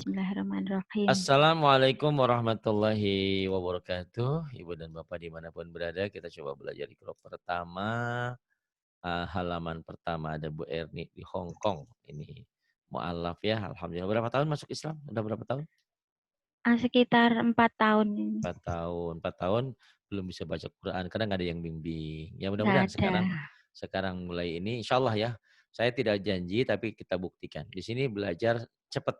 Bismillahirrahmanirrahim. Assalamualaikum warahmatullahi wabarakatuh. Ibu dan Bapak dimanapun berada, kita coba belajar di kelompok pertama. Halaman pertama ada Bu Erni di Hong Kong. Ini mu'alaf ya, Alhamdulillah. Berapa tahun masuk Islam? Udah berapa tahun? Sekitar 4 tahun. 4 tahun. 4 tahun belum bisa baca Quran, karena nggak ada yang bimbing. Ya Nggak mudah-mudahan ada. sekarang mulai ini, insya Allah ya. Saya tidak janji, tapi kita buktikan. Di sini belajar cepat.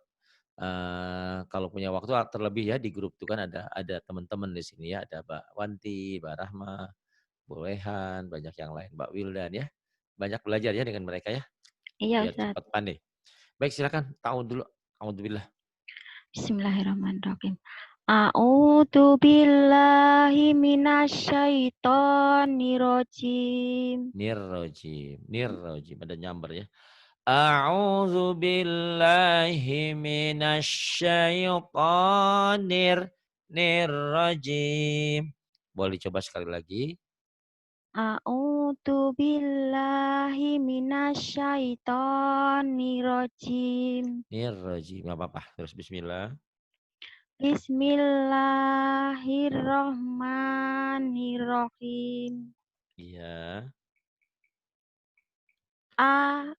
Kalau punya waktu terlebih ya di grup itu kan ada teman-teman di sini ya, ada Mbak Wanti, Mbak Rahma, Bu Rehan, banyak yang lain, Mbak Wildan ya. Banyak belajar ya dengan mereka ya, Iya biar Ustaz. cepat pandai. Baik, silakan ta'awudz dulu. A'udzubillah. Bismillahirrahmanirrahim. A'udzu billahi minasyaitonirrajim. Nirrojim, ada nyamber ya. A'udzu billahi minasyaitonir nirrajim. Boleh coba sekali lagi. A'udzu billahi minasyaitonirrajim. Nirrajim, enggak apa-apa. Terus bismillah. Bismillahirrahmanirrahim. Iya. A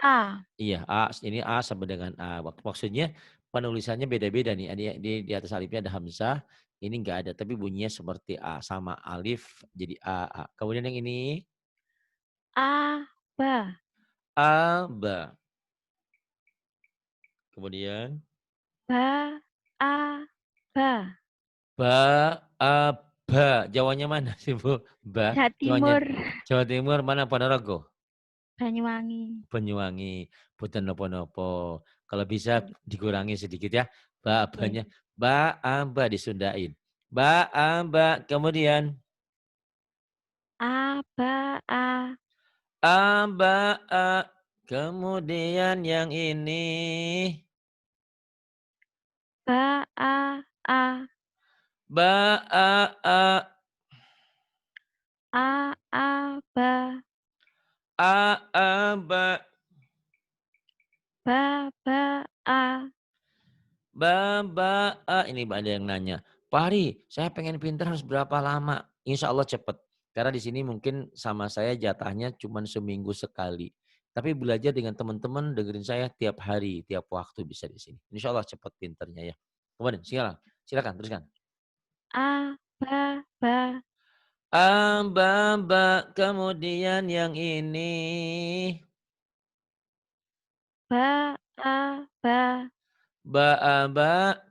A Iya, ini A sama dengan A. Maksudnya penulisannya beda-beda nih. Di atas alifnya ada hamzah, ini enggak ada, tapi bunyinya seperti A, sama alif jadi A. Kemudian yang ini Ba A, ba. Kemudian Ba Ba ba, a, ba. Jawanya mana sih, Bu? Ba. Jawa Jawanya Timur, Jawa Timur mana, Ponorogo? Banyuwangi. Banyuwangi. Boten nopo-nopo. Kalau bisa dikurangi sedikit ya. Oke. Ba-nya. Ba, a, ba disundain. Ba, a, ba. Kemudian A. a, ba, a. Kemudian yang ini A. ba, a, Ba. ba. A. Ini ada yang nanya, Pak Hari, saya pengen pinter harus berapa lama? Insya Allah cepet. Karena di sini mungkin sama saya jatahnya cuma seminggu sekali. Tapi belajar dengan teman-teman, dengerin saya tiap hari, tiap waktu bisa di sini. Insya Allah cepet pinternya ya. Kemudian silakan teruskan. Ba. Kemudian yang ini. Ba.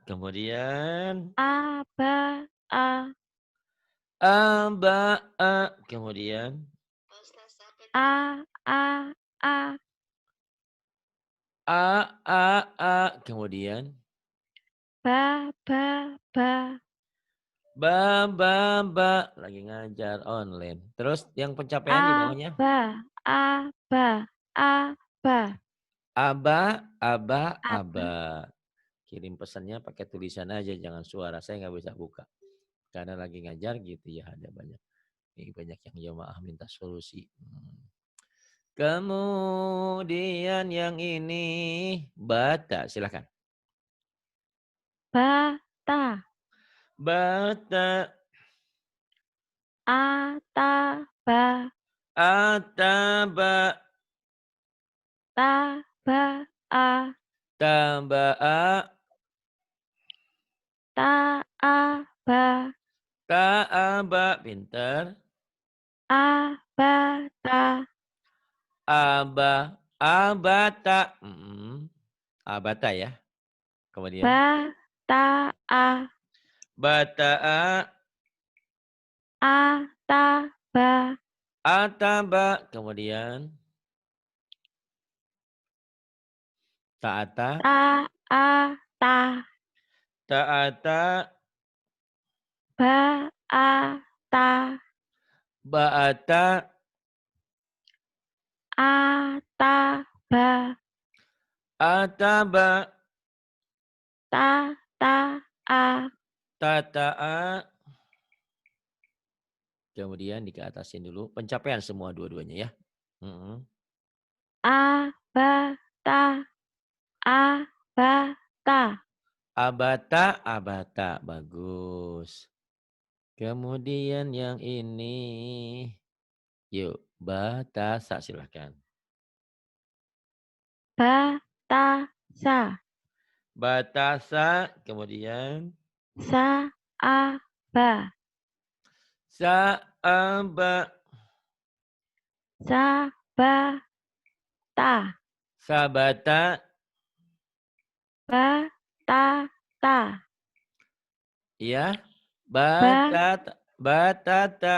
Kemudian. A. Kemudian. A. Kemudian. Ba. Lagi ngajar online. Terus yang pencapaian di bawahnya? A. Ba. Aba. Kirim pesannya pakai tulisan aja, jangan suara. Saya nggak bisa buka. Karena lagi ngajar gitu ya, ada banyak. Ini banyak yang jamaah minta solusi. Kemudian yang ini bata, silakan. Bata. Bata. Ataba. Ataba. Taba'a. Taba'a. Ta'aba. Ta'aba. Pinter. Abata. Abata. Abata ya. Kemudian. Bata'a. Bata'a. Ataba. Ataba. Kemudian. Ta'ata. Ta'ata. Ta'ata. Ba'ata. Ba'ata. Ataba. Ataba. Ta'a. Tata'a. Kemudian dikeatasin dulu. Pencapaian semua dua-duanya ya. Abata. Abata. Abata, abata. Bagus. Kemudian yang ini. Yuk, batasa silahkan. Batasa. Batasa, kemudian. Saaba. Saaba. Sabata. Sabata. Batata. Ya. Ba. Batata. Batata.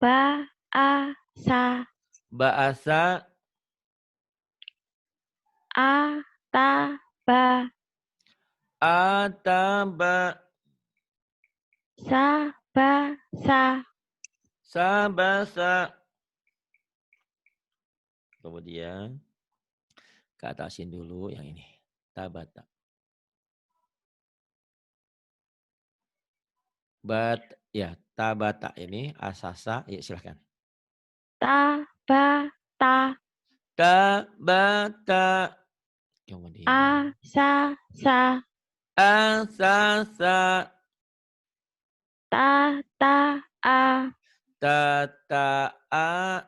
Baasa. Baasa. Ataba. Ataba. Sabasa. Sabasa. Kemudian ke atasin dulu yang ini. Tabata. Ya, tabata ini asasa. Ya, silahkan. Tabata. Tabata. Kemudian. Asasa. Asasa. Tataa. Tataa.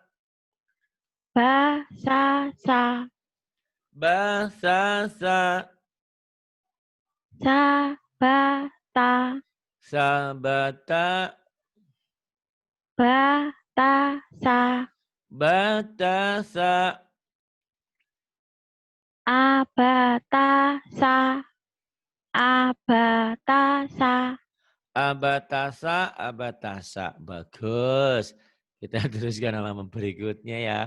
Basasa. Basasa. Sabata. Sabata. Batasa. Batasa. Abatasa. Abatasa. Abatasa, abatasa. Bagus. Kita teruskan halaman berikutnya ya.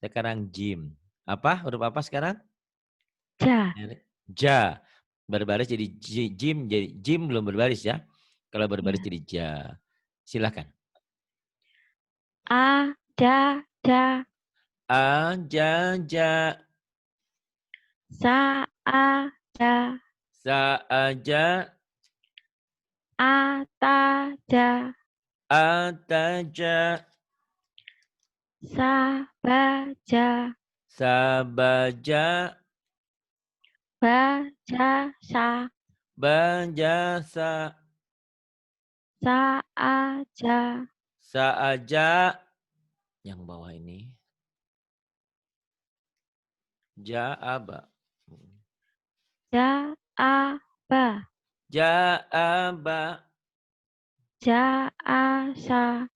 Sekarang jim. Apa? Huruf apa sekarang? Ja. Ja. Berbaris jadi jim. Jadi jim belum berbaris ya. Kalau berbaris Ya. jadi ja. Silakan. A. Ja. Ja. A, ja, ja. Sa. A. Ja. Sa, aja. A. Ta. Ja. A, ta, ja. Sa. Ba. Ja. Sa, ba, ja. Ba. Ja. Sa. Ba, ja, sa. Sa. A. Ja. Sa, aja. Yang bawah ini. Ja, aba. Ja. A. Ba. Ja, aba. Ja. A. Sa.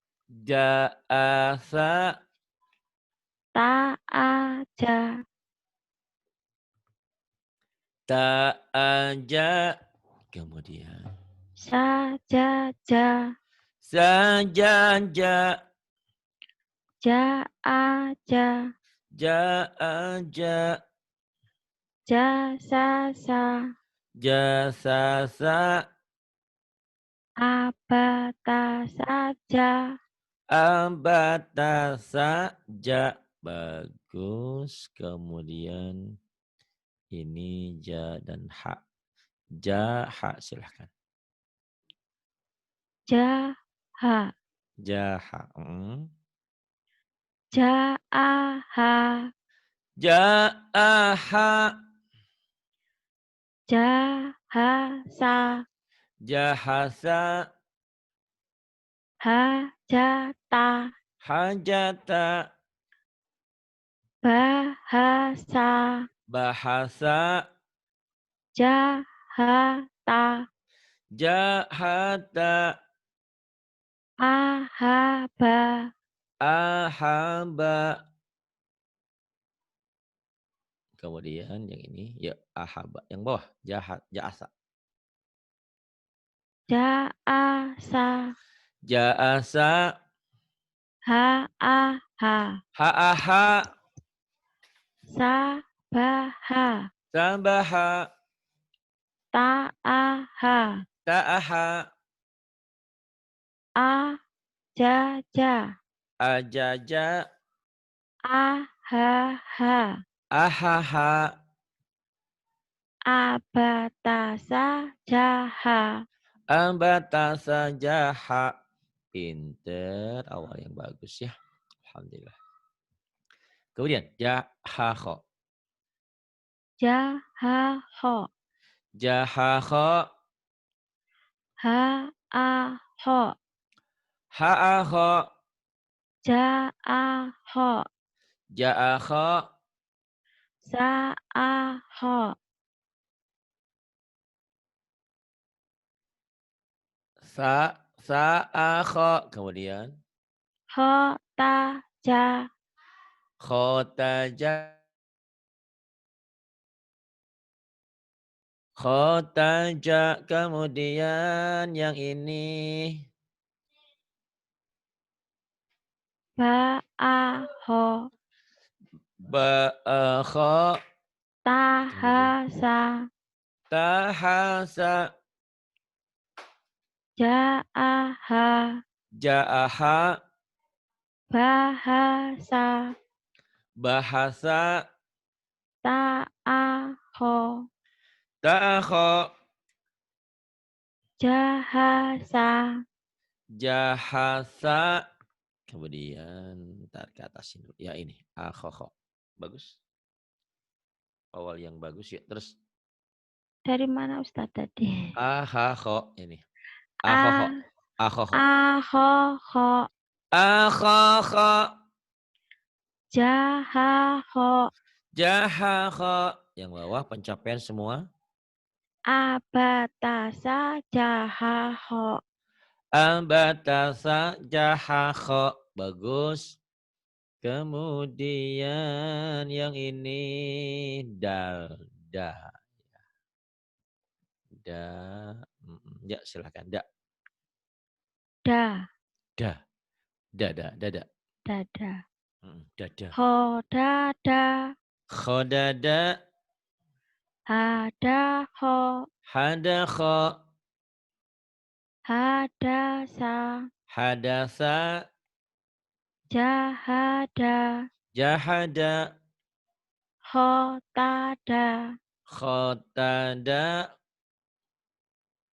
Ja, asa. Ta. A. Ja. Ta, aja. Kemudian. Sa. Ja. Ja. Sa, ja, ja. Ja. A. Ja. Ja, aja. Ja. Sa. Sa. Ja, sa, sa. Abata saja. Ambata saja. Bagus. Kemudian ini ja dan ha. Ja, ha silahkan. Jaha. Jaha. Jaaha. Jaaha. Jahasa. Jahasa. Hajata. Hajata. Bahasa. Bahasa. Jahata. Jahata. Ahaba. Ahaba. Kemudian yang ini ya ahaba. Yang bawah jahat, jasa. Jaasa. Jasa. Haaha. Haaha. Sabaha. Sabaha. Taaha. Taaha. Ajaja. Ajaja. Ahaha. Ahaha. Abatasa jaha. Ambatasa jaha. Pinter. Awal yang bagus ya. Alhamdulillah. Kemudian jahaho. Jahaho. Jahaha. Ha-a-ho. Ha'aha. Ja-a-ho. Ja'aha. Sa-a-ho. Sa'akha. Kemudian. Ho-ta-ja. Khotaja. Khotaja. Kemudian yang ini. Ba-a-ho. Ba'akha. Kemudian. Ta-ha-sa. Tahasa. Ja-a-ha. Ja'aha. Bahasa. Bahasa. Ta-a-ho. Ta'akha. Jahasa. Jahasa. Kemudian ntar ke atasin dulu. Ya ini. Akhokho. Bagus. Awal yang bagus ya. Terus. Dari mana Ustadz tadi? Ahakho. Ini. Akhokho. A, Akhokho. A-ho-ho. Akhokho. Ja-ha-ho. Jahakho. Yang bawah pencapaian semua. Abatasa. Ja-ha-ho. Ambatasa. Jahakho. Bagus. Kemudian yang ini. Dal. Da. Da. Ya silakan. Da. Da. Da. Dada. Dada. Dada. Dada. Ho-dada. Khodada. Hada-ho. Hadakho. Hadasa. Hadasa. Jahada. Jahada. Ho-tada. Khotada.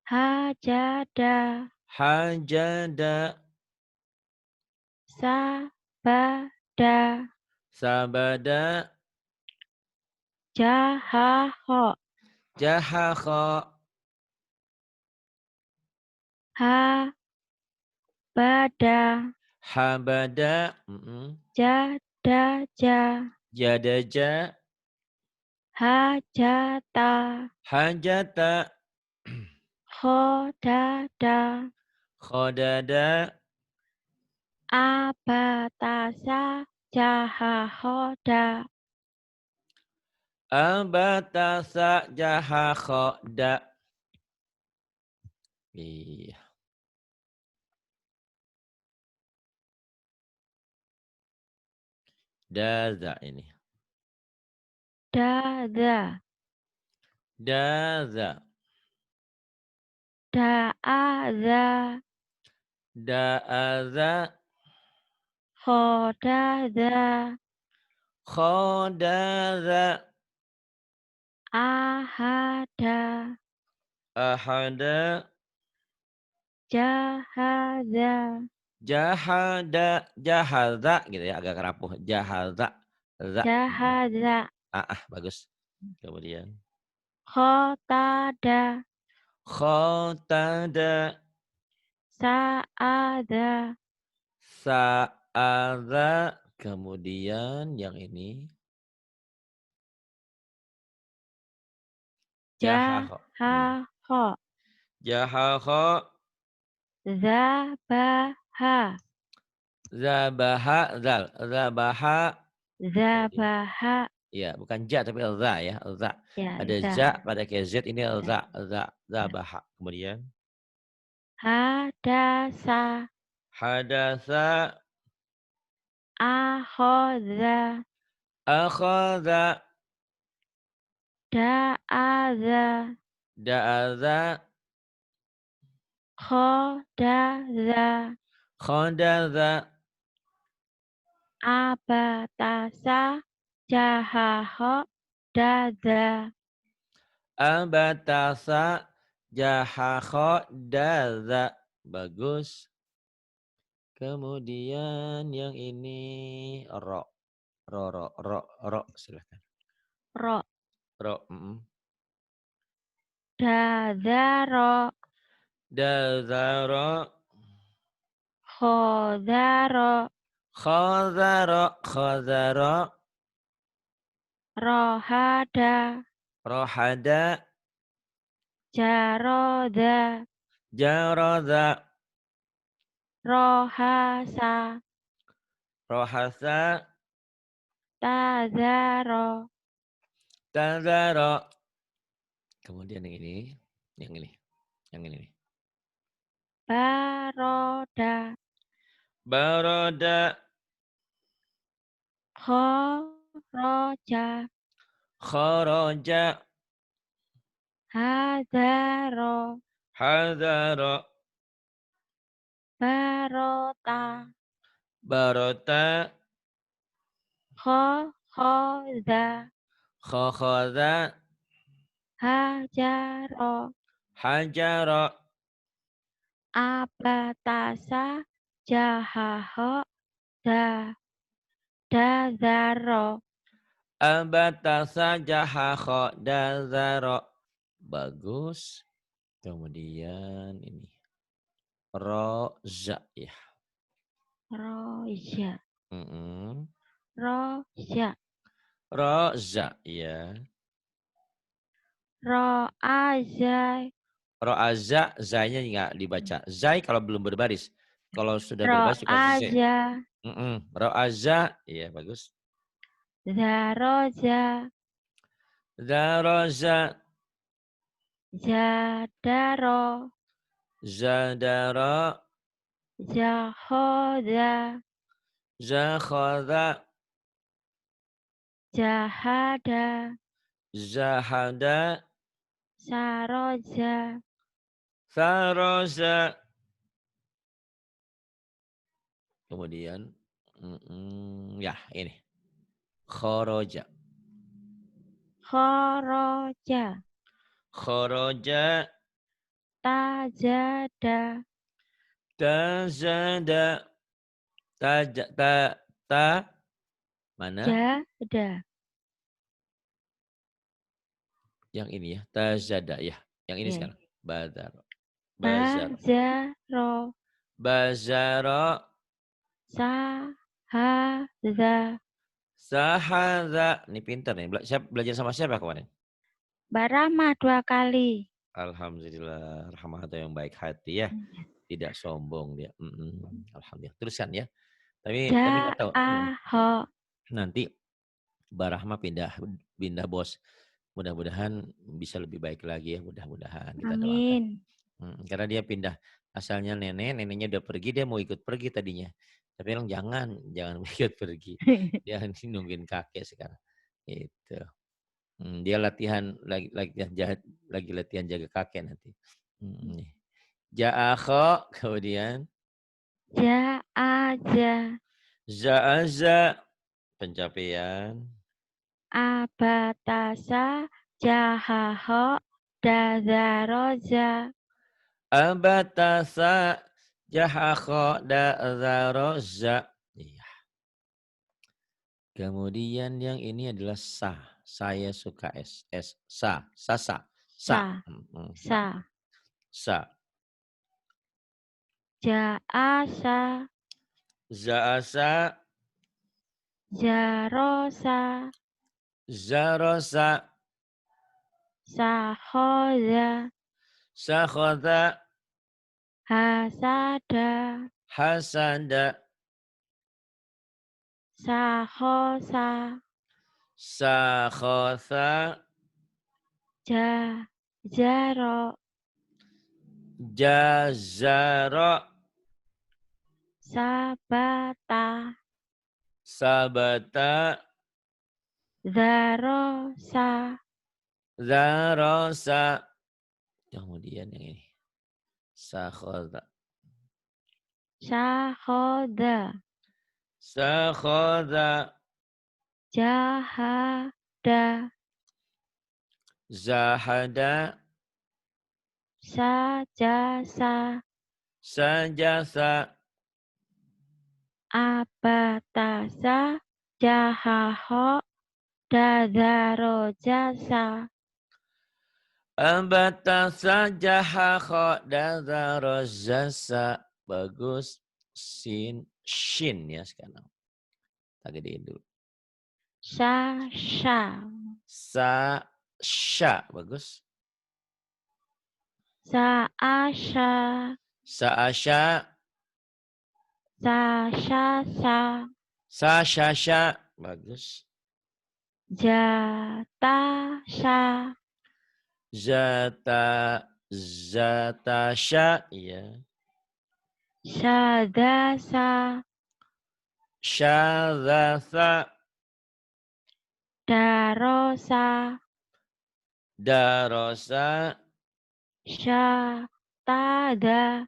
Hajada. Hajada. Sabada. Sabada. Jahaho. Jahakho. Habada. Habada. Jadaja. Jadaja. Hajata. Hajata. Khodada. Khodada. Abatasa. Jahahoda. Abatasa. Jahakhoda. Iya. Daza ini. Dada. Daza. Da'adha. Da'aza. Khodada. Khodaza. Ahada. Ahada. Jahada. Jahada. Jahaza gitu ya, agak kerapuh. Jahaza. Za. Jahada. Bagus. Kemudian. Khotada. Khotada. Sa'ada. Sa'adha. Kemudian yang ini. Jahaho. Jahaho. Jahaho. Zabaha. Zabaha. Zal. Zabaha. Kemudian. Zabaha. Ya, bukan ja tapi za ya, za. Ya, Ada za. za pada kayak z ini Ya, za, za, ya. zabaha. Kemudian Hadasa. hadasa. Ahodha. Akhadha. Da'adha. Da'adha. Khodadha. Khodadha. Abatasa. Jahaho. Dada. Abatasa. Jahakho. Dadha. Bagus. Kemudian yang ini ro. Ro. Silahkan. Ro. Ro. Dadzaro. Dadzaro. Khadzaro. Khadzaro. Khadzaro. Rohada. Rohada. Jaroda. Jaroda. Rohasa. Rohasa. Tadzaro. Tadzaro. Kemudian yang ini. Yang ini. Yang ini. Baroda. Baroda. Khoroja. Kharaja. Hadzaro. Hadzaro. Barota. Barota. Khokhoda. Khokhadha. Hajaro. Hajara. Abatasa. Jahaho. Dadzaro. Abatasa jahakho dadzaro. Bagus. Kemudian ini. Roza ya. Roja. Mm-mm. Roja. Roza ya. Roazai. Roaza, zainya nggak dibaca. Zai kalau belum berbaris. Kalau sudah berbaris juga Z. Roaja. Roaza, iya bagus. Zaroja. Zaroza. Jadaro. Zadara. Jahoda. Zakhadha. Jahada. Zahada. Saroja. Saroza. Kemudian, ya ini. Khoroja. Khoroja. Khoroja. Tajada. Tazada. Ta. Mana? Jada. Yang ini ya. Tazada ya. Yang ini Ya. sekarang. Bazaro. Bazaro. Bazaro. Sahada. Sahada. Ini pintar nih. Siapa belajar sama siapa kemarin? Barama 2 kali. Alhamdulillah. Rahmat yang baik hati ya. Tidak sombong dia. Alhamdulillah. Teruskan ya. Tapi nggak tahu. Ja'aho. Nanti Barahma pindah bos. Mudah-mudahan bisa lebih baik lagi ya. Mudah-mudahan kita doakan. Amin. Karena dia pindah. Asalnya neneknya udah pergi, dia mau ikut pergi tadinya. Tapi bilang jangan ikut pergi. Dia nungguin kakek sekarang. Itu. Dia latihan lagi latihan jaga kakek nanti. Ja'akho, kemudian Ja'aja. Za'aza, pencapaian. Abatasa. Jahaho. Dazaroja. Abatasa jahakho da'zaroza. Iya. Kemudian yang ini adalah sa. Saya suka S. Sa. Sasa. Sa. Sa. Sa. Ja'asa. Za'asa. Jarosa. Zarosa. Sahoda. Sakhoda. Hasada. Hasada. Sahosa. Sakhosa. Jaro. Jazaro. Sabata. Sabata. Zarosa. Zarosa. Kemudian yang ini. Sakhoda. Sahoda. Sakhoda. Jahada. Zahada. Sajasa. Sajasa. Abatasa. Jahaho. Dazarojasa. Abatasa jaha dada rozasa. Bagus. Sin. Shin ya sekarang. Tak gedein dulu. Sha, sha. Sa. Sya. Bagus. Sa, asha. Sa asya. Sa, sha, sa. Sa sya sya. Bagus. Ja, ta, sha. Zata. Zata sya. Iya. Sha, da, sa. Syadzatha. Da, sa. Darosa. Sha, ta, da.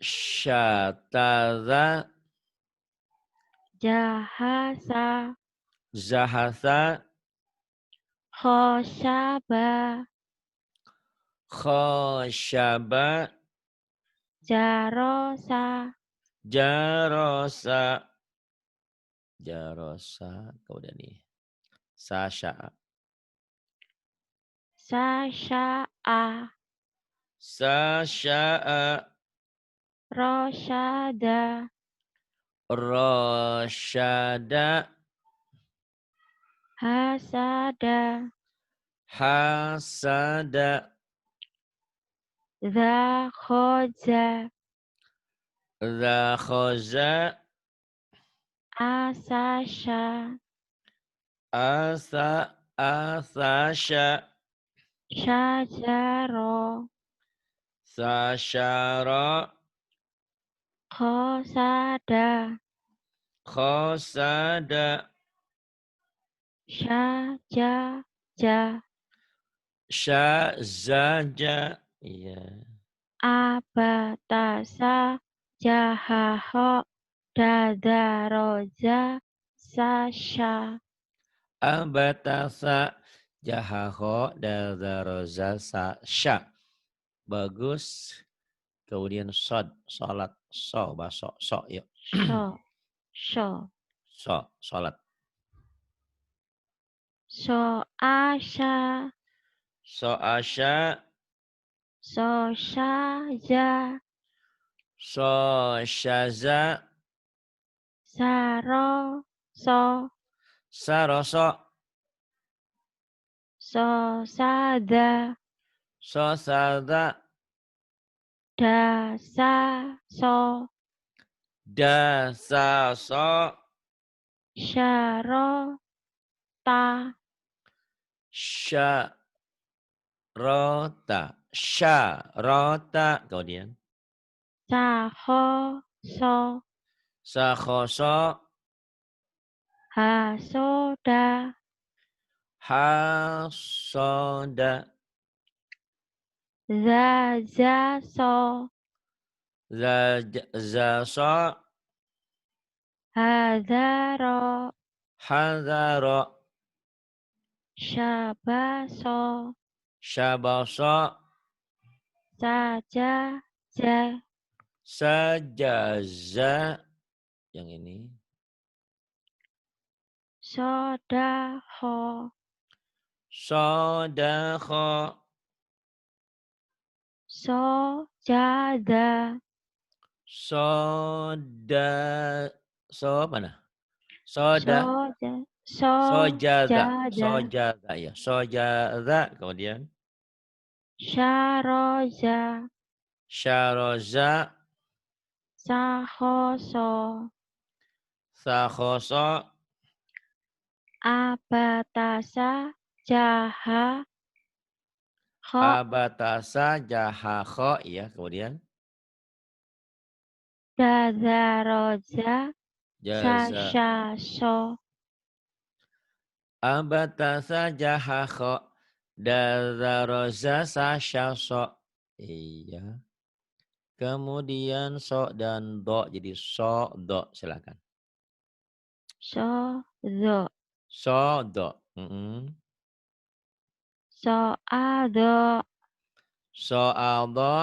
Syatadha. Jaha, sa. Zahatha. Kho, sha, ba. Khosyaba. Jaro, sa. Jarosa. Jarosa. Kemudian nih. Sasha. Sa, sha, a. Sasha'a. Ro, sha, da. Rosyada. Ha, sa, da. Hasada. Za, kho, za. Zakhoza. A, sa, sha. Asa. Asasha. Sha, ja, ro. Sasyara. Kho, sa, da. Khosada. Sha, ja, ja. Syazaja. Iya. A, ba, ta, sa. Ja, ha, ho. Da, da, ro, za. Sa, sha. Abatasa. Jahaho. Dazaroza. Sya. Bagus. Kemudian sod. Salat. So. Baso. So. Yuk. Sho, sho. So. Salat. So, a, sha. So asya. So, sha, ja. So syaza. Sa, ro, so. Saroso. So, sa, da. So sada. Da, sa, so. Da sa so. Sha, ro, ta. Sya rota. Sya rota. Kemudian. Sa, ho, so. Sakhoso. Ha, so, da. Hasoda. Za, za, so. Zaso. Ha, za, ro. Hadaro. Sha, ba, so. Syabaso. Sa, ja, ja. Sajaza. Yang ini. So, da, ho. Sodakho. So, ja, da. Soda. So mana? Soda. So, ja. So, Sojada. ja, da. Sojada ya. Sojada. Kemudian. Sha, ro, ja. Syaroza. Sa, ho, so. Sakhoso. A, ba, ta, sa. Ja, ha. Ho, Abatasa jahakho. Ya. Kemudian. da, za, ro, ja. Sa, Jaza. sha, so. Abatasa jahakho. Dazaroza sasyaso. Iya. Kemudian so dan do. Jadi so, do. Silakan. So, do. So, do. Mm-mm. So, a, do. Soal do.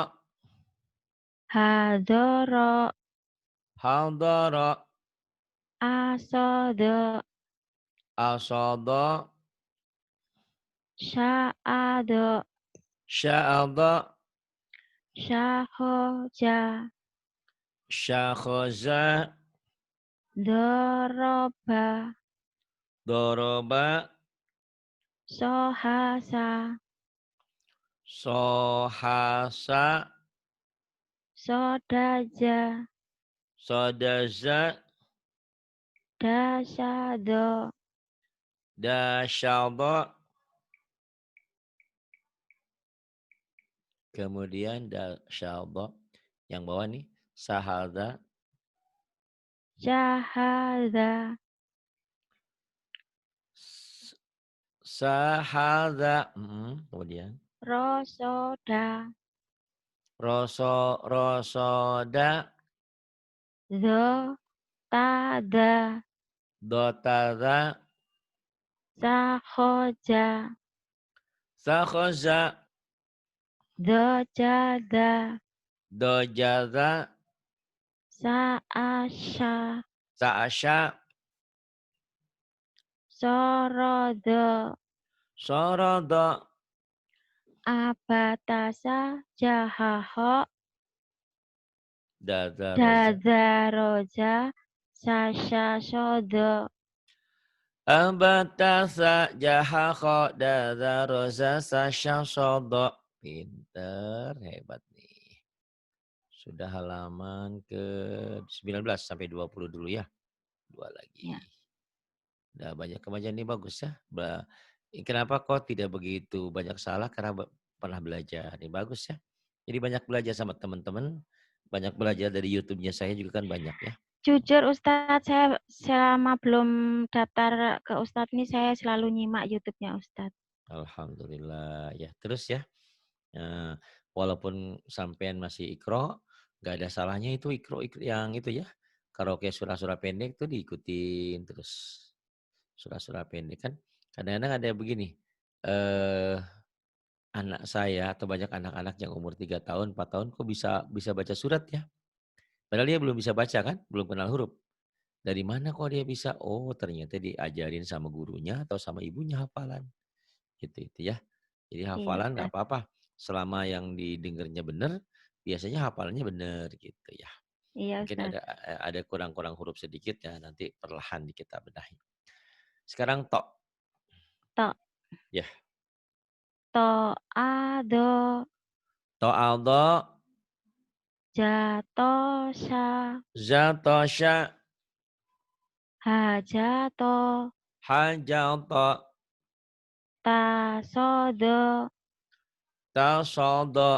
Ha, do, ro. Haldoro. A, so, do. Asodo. sya'ado, sya'adha, syahoja, syakhaza, doroba, doroba, sohasa, sohasa, sodaja, sodaza, dasyado, dasyadha, kemudian dasyadha, yang bawah nih, sahadha, syahada, sahadha, kemudian rosoda, rosoda, tada, dotada, sahoja, sakhaza, dojada, dojaza, saasya, sa'asya, sorodo, sarada, abatasa, jahaho, dadaroza, dadaroja, sasyasodo. abatasa, jahakha, dadaroza, sasyasada. Pinter, hebat nih. Sudah halaman ke 19 sampai 20 dulu ya. Dua Ya. lagi. Udah banyak kemajuan ini bagus ya. Kenapa kok tidak begitu banyak salah? Karena pernah belajar. Ini bagus ya. Jadi banyak belajar sama teman-teman. Banyak belajar dari YouTube-nya saya juga kan banyak ya. Jujur Ustadz, saya selama belum daftar ke Ustadz ini saya selalu nyimak YouTube-nya Ustadz. Alhamdulillah ya. Terus ya. Walaupun sampean masih ikro, nggak ada salahnya itu ikro yang itu ya. Karaoke surah-surah pendek tuh diikutin terus. Surah-surah pendek kan. Kadang-kadang ada begini. Eh anak saya atau banyak anak-anak yang umur 3 tahun, 4 tahun kok bisa bisa baca surat ya. Padahal dia belum bisa baca kan, belum kenal huruf. Dari mana kok dia bisa? Oh, ternyata diajarin sama gurunya atau sama ibunya hafalan. Gitu itu ya. Jadi Iya hafalan nggak Ustadz. apa-apa. Selama yang didengarnya benar, biasanya hafalannya benar gitu ya. Iya Mungkin Ustadz. ada kurang-kurang huruf sedikit ya, nanti perlahan kita benahi. Sekarang tok. To, Ya. to, ado, To'aldo, jatosha, zatosha, hajato, hajalto, tasodo, tasoldo,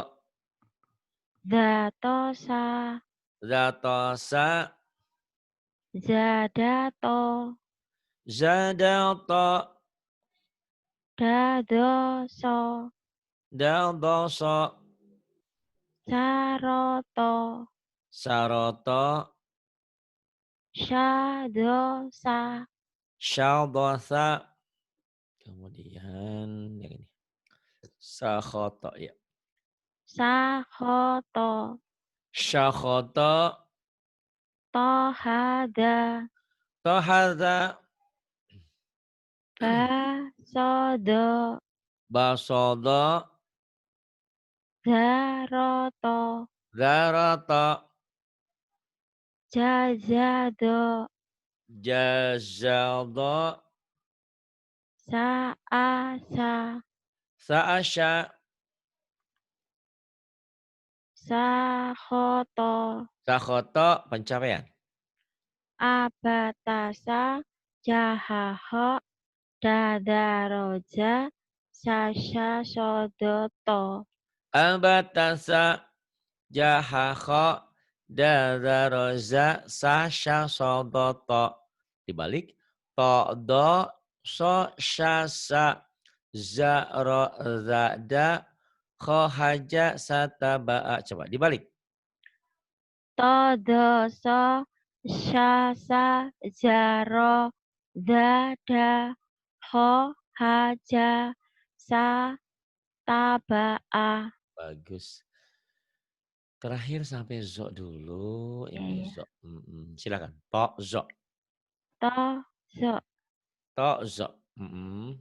datosa, zatosa, jadato, zadalto, dadoso, daldoso, saroto, saroto, syadosa, syaldosa, kemudian yang ini. Sakhoto ya. sahoto, Syakhoto, tohada, tohadha, basodo, basodo, daroto, darato, jazado, jazaldo, saasa, saasya, sahoto, sakhoto, pencapaian. abatasa, jahaho, dadaroja, sasya sodoto. Albatasa, jahakho, dadaroza, sasya sodoto. Dibalik. To'do, so, syasa, za'ro, za'da, khohaja, sataba'a. Coba dibalik. Todoso, syasa, jaro, dada, ho, haja, sa, taba'a. Bagus. Terakhir sampai zo dulu. Ya, Ini ya. zo. Silakan. To, zo. To, zo, To, zo. Mm-mm.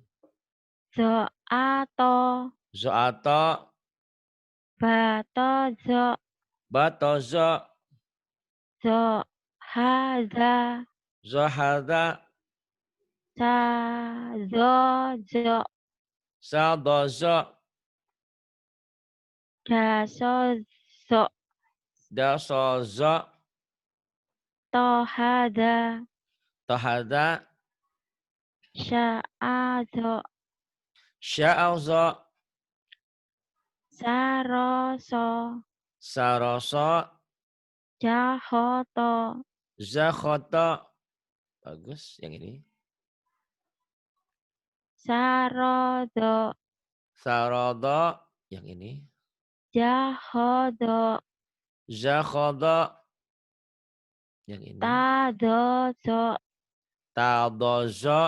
zo, ato, Zo'ato. bato, zo, Batozo. zo, haza, Zohada. sa, zo, zo, Sadozo. daso, zo, Dasozo. tohada, Tohada. sya'azo, Sya'auzo. saroso, Saroso. jahoto, Zakhoto. Bagus yang ini. sarodo, Sarodo. Yang ini. jahodo, Zakhodo. Yang ini. tadozo, Tadozo.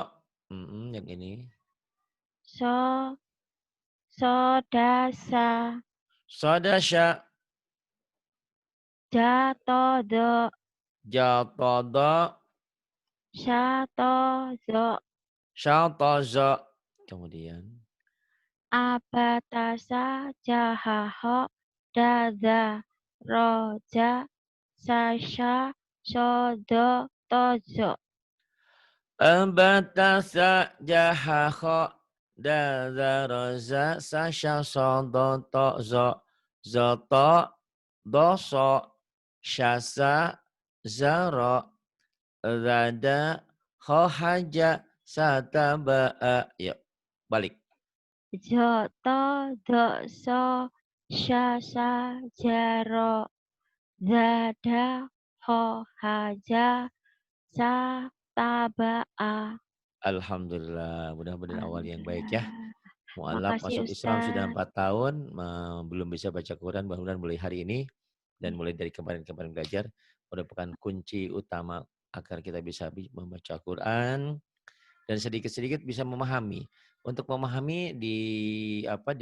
Yang ini. so, sodasa, Sodasya. jatodo, Jatodo. syatozo, Syatozo. Kemudian. abatasa, jahaho, dada, roja, sasha, sodo, tozo. Ambatasa jahakho dadaroza sasha sodo tozo zoto doso syasa zaro rada hohaja sataba'a. Yuk, balik. Joto, doso, syasa, jaro, zada, ho, haja, sa, taba'a. Alhamdulillah, mudah-mudahan awal yang baik ya. Alhamdulillah. Mu'alaf Makasih masuk Islam sudah Ustaz. 4 tahun, belum bisa baca Quran, mudah-mudahan mulai hari ini dan mulai dari kemarin-kemarin belajar merupakan kunci utama agar kita bisa membaca Quran dan sedikit-sedikit bisa memahami. Untuk memahami di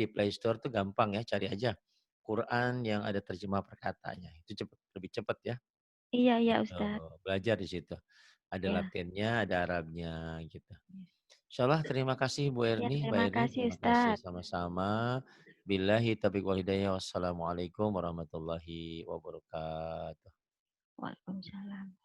Play Store tuh gampang ya, cari aja Quran yang ada terjemah perkataannya. Itu cepet, lebih cepat ya. Iya, iya Gitu. Ustaz. Belajar di situ. Ada Ya. Latinnya, ada Arabnya gitu. Insyaallah terima kasih Bu Ya, Erni, Mbak terima Erni, kasih terima kasih Ustaz. sama-sama. Billahi taufiq wal hidayah. Wassalamualaikum warahmatullahi wabarakatuh. Waalaikumsalam.